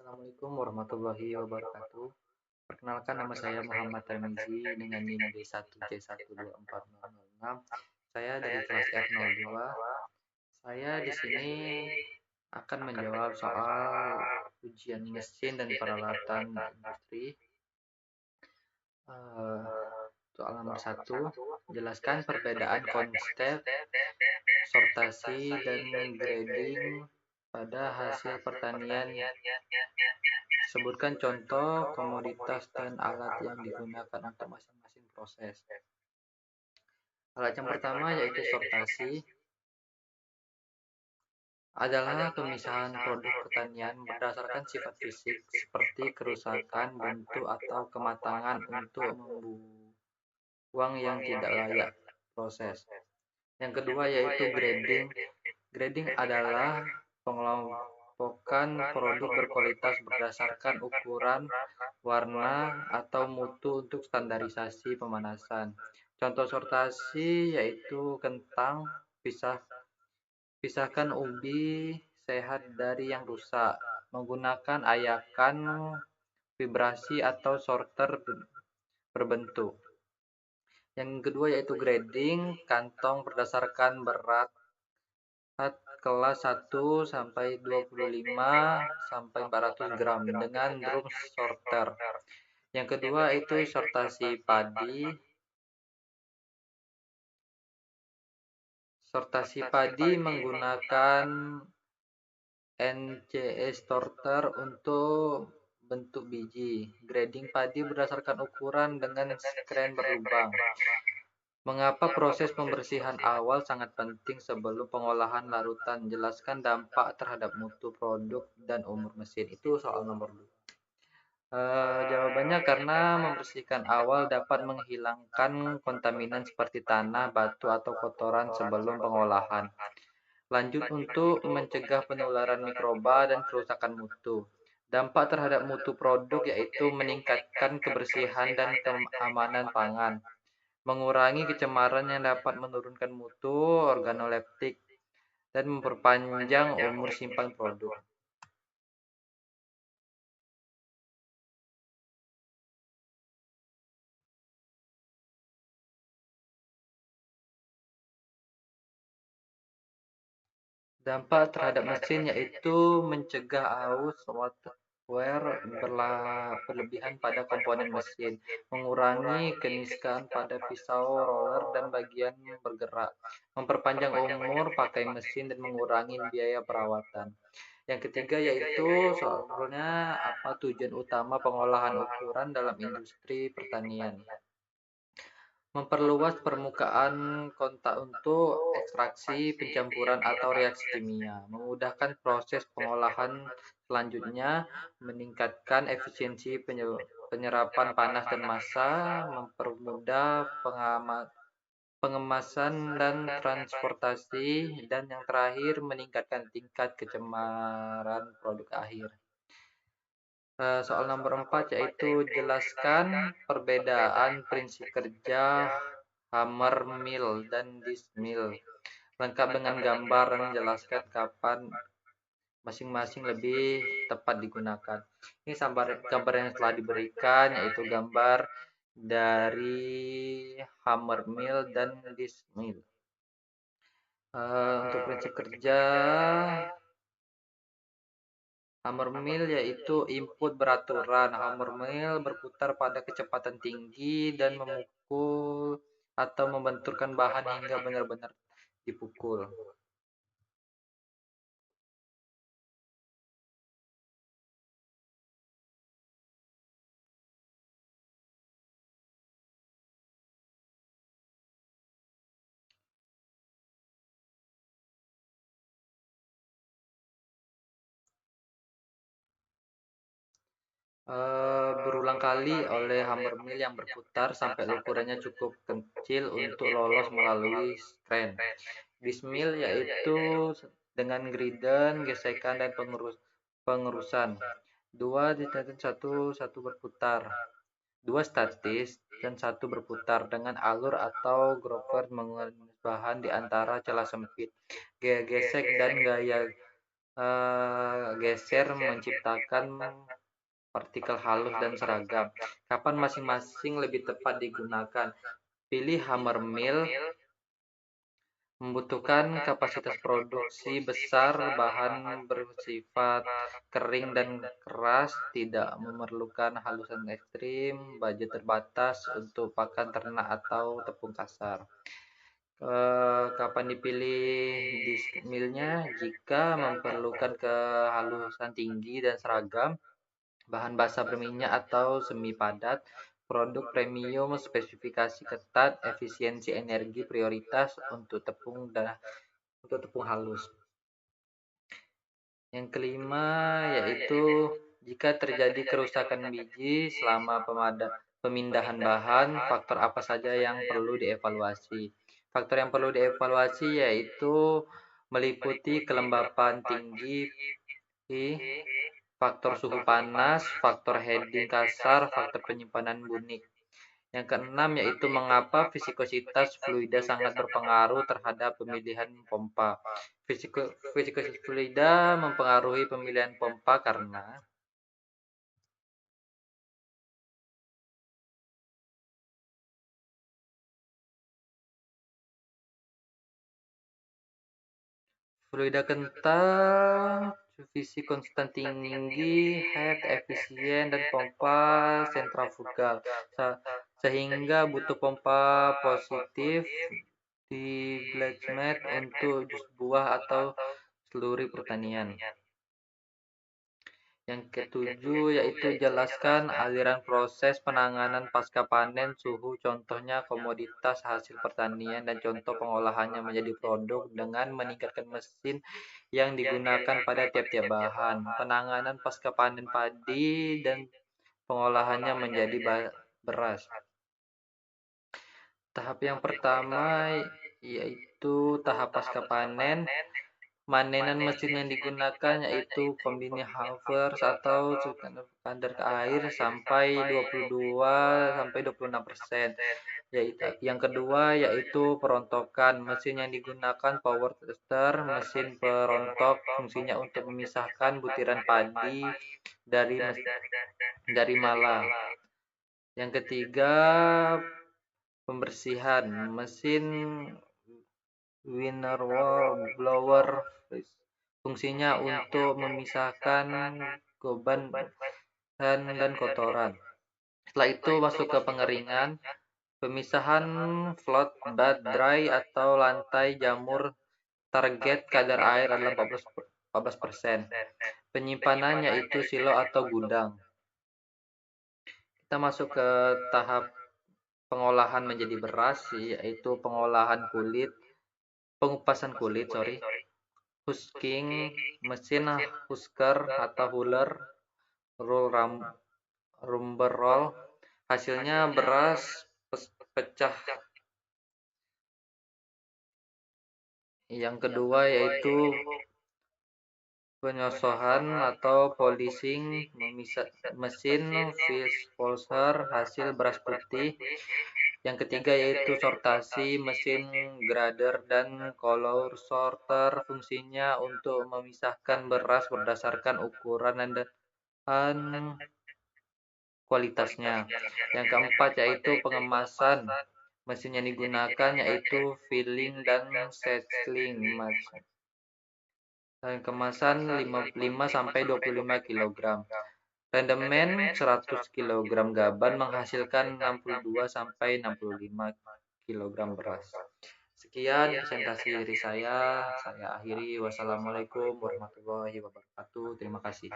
Assalamualaikum warahmatullahi wabarakatuh. Perkenalkan nama saya Muhammad Tarmizi dengan NIM D1C124006. Saya dari kelas R02. Saya di sini akan menjawab soal ujian mesin dan peralatan industri. Soal nomor 1, jelaskan perbedaan konsep sortasi dan grading pada hasil pertanian. Sebutkan contoh komoditas dan alat yang digunakan untuk masing-masing proses. Alat yang pertama yaitu sortasi adalah pemisahan produk pertanian berdasarkan sifat fisik seperti kerusakan, bentuk, atau kematangan untuk membuang yang tidak layak proses. Yang kedua yaitu grading. Grading adalah pengelompokan produk berkualitas berdasarkan ukuran, warna, atau mutu untuk standarisasi pemanasan. Contoh sortasi yaitu kentang, pisahkan ubi sehat dari yang rusak menggunakan ayakan, vibrasi, atau sorter berbentuk. Yang kedua yaitu grading, kantong berdasarkan berat kelas 1 sampai 25 sampai 400 gram dengan drum sorter. Yang kedua itu sortasi padi. Sortasi padi menggunakan NCS sorter untuk bentuk biji. Grading padi berdasarkan ukuran dengan skren berlubang. Mengapa proses pembersihan awal sangat penting sebelum pengolahan larutan? Jelaskan dampak terhadap mutu produk dan umur mesin. Itu soal nomor 2. Jawabannya karena membersihkan awal dapat menghilangkan kontaminan seperti tanah, batu, atau kotoran sebelum pengolahan. Lanjut untuk mencegah penularan mikroba dan kerusakan mutu. Dampak terhadap mutu produk yaitu meningkatkan kebersihan dan keamanan pangan, mengurangi kecemaran yang dapat menurunkan mutu organoleptik, dan memperpanjang umur simpan produk. Dampak terhadap mesin yaitu mencegah aus wear berlebihan pada komponen mesin, mengurangi keniscaan pada pisau, roller, dan bagian bergerak, memperpanjang umur pakai mesin, dan mengurangi biaya perawatan. Yang ketiga yaitu soalnya apa tujuan utama pengolahan ukuran dalam industri pertanian. Memperluas permukaan kontak untuk ekstraksi, pencampuran, atau reaksi kimia, memudahkan proses pengolahan selanjutnya, meningkatkan efisiensi penyerapan panas dan massa, mempermudah pengemasan dan transportasi, dan yang terakhir meningkatkan tingkat kecemaran produk akhir. Soal nomor 4 yaitu jelaskan perbedaan prinsip kerja hammer mill dan disc mill, lengkap dengan gambar dan menjelaskan kapan masing-masing lebih tepat digunakan. Ini gambar yang telah diberikan yaitu gambar dari hammer mill dan disc mill. Untuk prinsip kerja hammer mill yaitu input beraturan. Hammer mill berputar pada kecepatan tinggi dan memukul atau membenturkan bahan hingga benar-benar dipukul. Berulang kali oleh hammer mill yang berputar sampai ukurannya cukup kecil untuk lolos melalui skren. Disc mill yaitu dengan gridon, gesekan, dan pengerusan. Satu berputar. Dua statis dan satu berputar dengan alur atau groover mengemas bahan di antara celah sempit, gaya gesek, dan gaya geser menciptakan partikel halus dan seragam. Kapan masing-masing lebih tepat digunakan? Pilih hammer mill membutuhkan kapasitas produksi besar, bahan bersifat kering dan keras, tidak memerlukan halusan ekstrim, budget terbatas untuk pakan ternak atau tepung kasar. Kapan dipilih disk millnya? Jika memerlukan kehalusan tinggi dan seragam, bahan basah berminyak atau semi padat, produk premium, spesifikasi ketat, efisiensi energi prioritas untuk tepung halus. Yang kelima yaitu jika terjadi kerusakan biji selama pemindahan bahan, faktor apa saja yang perlu dievaluasi? Faktor yang perlu dievaluasi yaitu meliputi kelembapan tinggi, faktor suhu panas, faktor heading kasar, faktor penyimpanan bunik. Yang keenam yaitu mengapa viskositas fluida sangat berpengaruh terhadap pemilihan pompa. Viskositas fluida mempengaruhi pemilihan pompa karena fluida kental, visi konstan tinggi, head efisien, dan pompa sentrifugal. Sehingga butuh pompa positif di Blacksmith untuk jus buah atau seluruh pertanian. Yang ketujuh yaitu jelaskan aliran proses penanganan pasca panen suhu, contohnya komoditas hasil pertanian dan contoh pengolahannya menjadi produk dengan meningkatkan mesin yang digunakan pada tiap-tiap bahan, penanganan pasca panen padi dan pengolahannya menjadi beras. Tahap yang pertama yaitu tahap pasca panen. Manenan mesin yang digunakan yaitu kombini Havers atau standar ke air sampai 22 sampai 26%. Yang kedua yaitu perontokan. Mesin yang digunakan power tester, mesin perontok, fungsinya untuk memisahkan butiran padi dari mala. Yang ketiga pembersihan. Mesin winner blower fungsinya untuk memisahkan beban dan kotoran. Setelah itu masuk ke pengeringan, pemisahan float bed dry atau lantai jamur, target kadar air adalah 14%. Penyimpanan yaitu silo atau gudang. Kita masuk ke tahap pengolahan menjadi beras, yaitu pengupasan kulit, husking, mesin husker atau huller, rumber roll, hasilnya beras pecah. Yang kedua yaitu penyosohan atau polishing, mesin viscouser, hasil beras putih. Yang ketiga yaitu sortasi, mesin grader dan color sorter, fungsinya untuk memisahkan beras berdasarkan ukuran dan kualitasnya. Yang keempat yaitu pengemasan. Mesin yang digunakan yaitu filling dan settling. Dan kemasan 5 sampai 25 kg. Rendemen 100 kg gaban menghasilkan 62 sampai 65 kg beras. Sekian presentasi dari saya akhiri. Wassalamualaikum warahmatullahi wabarakatuh. Terima kasih.